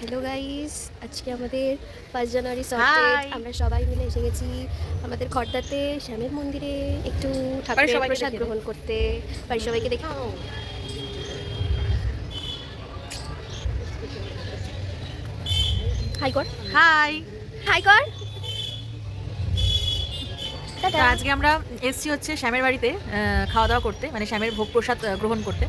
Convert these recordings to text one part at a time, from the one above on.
Hello guys, আজকে আমাদের 1 জানুয়ারি sorted high! আমরা সবাই মিলে এসে গেছি আমাদের খড়দাতে শ্যামের মন্দিরে একটু বাড়ির ঠাকুরের সবাইকে প্রসাদ দেখিয়ে দে। গ্রহণ করতে। বাড়ির সবাইকে দেখে হাই কর, হাই! হাই কর, তো টাটা। আজকে আমরা এসছি হচ্ছে শ্যামের বাড়িতে খাওয়া-দাওয়া করতে, মানে শ্যামের ভোগ প্রসাদ গ্রহণ করতে।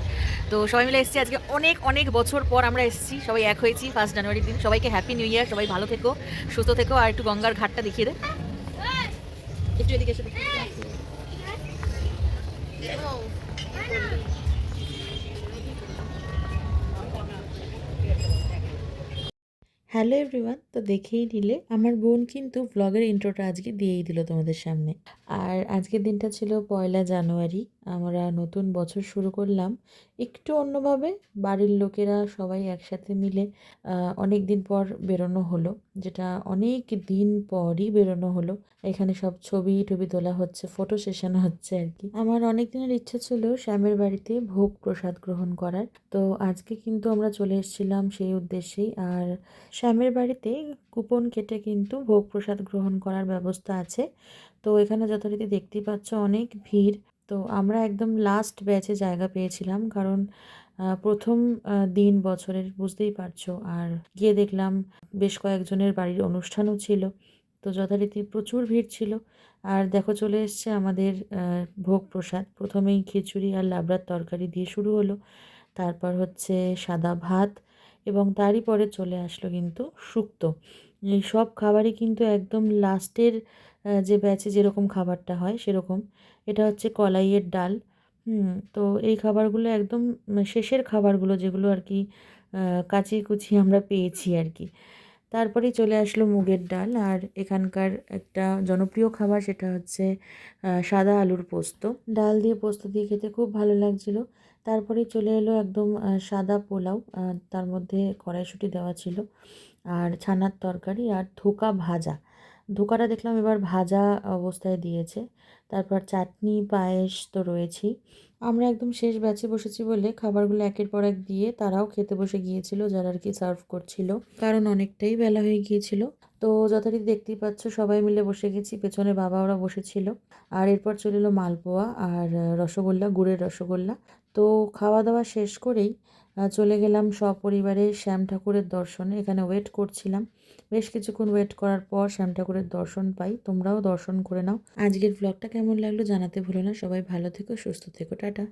তো সবাই মিলে এসছি আজকে অনেক, অনেক বছর পর আমরা এসছি। সবাই এক হয়েছি 1 জানুয়ারির দিন। সবাইকে হ্যাপি নিউ ইয়ার। সবাই ভালো থেকো, সুস্থ থেকো। আর একটু গঙ্গার ঘাটটা দেখিয়ে দে। একটু এদিকে এসে দে। হ্যালো এভরিওয়ান, তো দেখেই নিলে আমার বোন কিন্তু ব্লগের ইন্ট্রোটা আজকে দিয়েই দিল তোমাদের সামনে। আর আজকের দিনটা ছিল 1 জানুয়ারি। আমরা নতুন বছর শুরু করলাম একটু অন্যভাবে। বাড়ির লোকেরা সবাই একসাথে মিলে অনেক দিন পর বেরোনো হলো, যেটা অনেক দিন পরই বেরোনো হলো। এখানে সব ছবি টবি তোলা হচ্ছে, ফটো সেশন হচ্ছে আর কি। আমার অনেক দিনের ইচ্ছা ছিল শ্যামের বাড়িতে ভোগ প্রসাদ গ্রহণ করার, তো আজকে কিন্তু আমরা চলে এসেছিলাম সেই উদ্দেশ্যেই। আর শ্যামের বাড়িতে কুপন কেটে কিন্তু ভোগ প্রসাদ গ্রহণ করার ব্যবস্থা আছে। তো এখানে যথারীতি দেখতেই পাচ্ছ অনেক ভিড়। তো আমরা একদম লাস্ট ব্যাচে জায়গা পেয়েছিলাম, কারণ প্রথম দিন বছরের, বুঝতেই পারছো। আর গিয়ে দেখলাম বেশ কয়েকজনের বাড়ির অনুষ্ঠানও ছিল, তো যথারীতি প্রচুর ভিড় ছিল। আর দেখো চলে এসছে আমাদের ভোগ প্রসাদ। প্রথমেই খিচুড়ি আর লাবড়ার তরকারি দিয়ে শুরু হলো, তারপর হচ্ছে সাদা ভাত, এবং তারই পরে চলে আসলো কিন্তু শুক্তো। এই সব খাবারই কিন্তু একদম লাস্টের যে ব্যাচে যেরকম খাবারটা হয় সেরকম। এটা হচ্ছে কলাইয়ের ডাল। তো এই খাবারগুলো একদম শেষের খাবারগুলো, যেগুলো আর কি কাচিয়ে কুচিয়ে আমরা পেয়েছি আর কি। তারপরেই চলে আসলো মুগের ডাল। আর এখানকার একটা জনপ্রিয় খাবার, সেটা হচ্ছে সাদা আলুর পোস্ত। ডাল দিয়ে পোস্ত দিয়ে খেতে খুব ভালো লাগছিল। তারপরেই চলে এলো একদম সাদা পোলাও, তার মধ্যে কড়াইশুঁটি দেওয়া ছিল, আর ছানার তরকারি আর ধোকা ভাজা। ধোকাটা দেখলাম এবার ভাজা অবস্থায় দিয়েছে। তারপর চাটনি, পায়েস তো রয়েছেই। আমরা একদম শেষ ব্যাচে বসেছি বলে খাবারগুলো একের পর এক দিয়ে তারাও খেতে বসে গিয়েছিল, যারা আর কি সার্ভ করছিল, কারণ অনেকটাই বেলা হয়ে গিয়েছিল। তো যথারীতি দেখতেই পাচ্ছ সবাই মিলে বসে গেছি, পেছনে বাবা ওরা বসেছিল। আর এরপর চলে এলো মালপোয়া আর রসগোল্লা, গুড়ের রসগোল্লা। তো খাওয়া দাওয়া শেষ করেই চলে গেলাম সপরিবারে শ্যাম ঠাকুরের দর্শনে। এখানে ওয়েট করছিলাম, বেশ কিছুক্ষণ ওয়েট করার পর শ্যাম ঠাকুরের দর্শন পাই। তোমরাও দর্শন করে নাও। আজকের ব্লগটা কেমন লাগলো জানাতে ভুলো না। সবাই ভালো থেকো, সুস্থ থেকো, টাটা।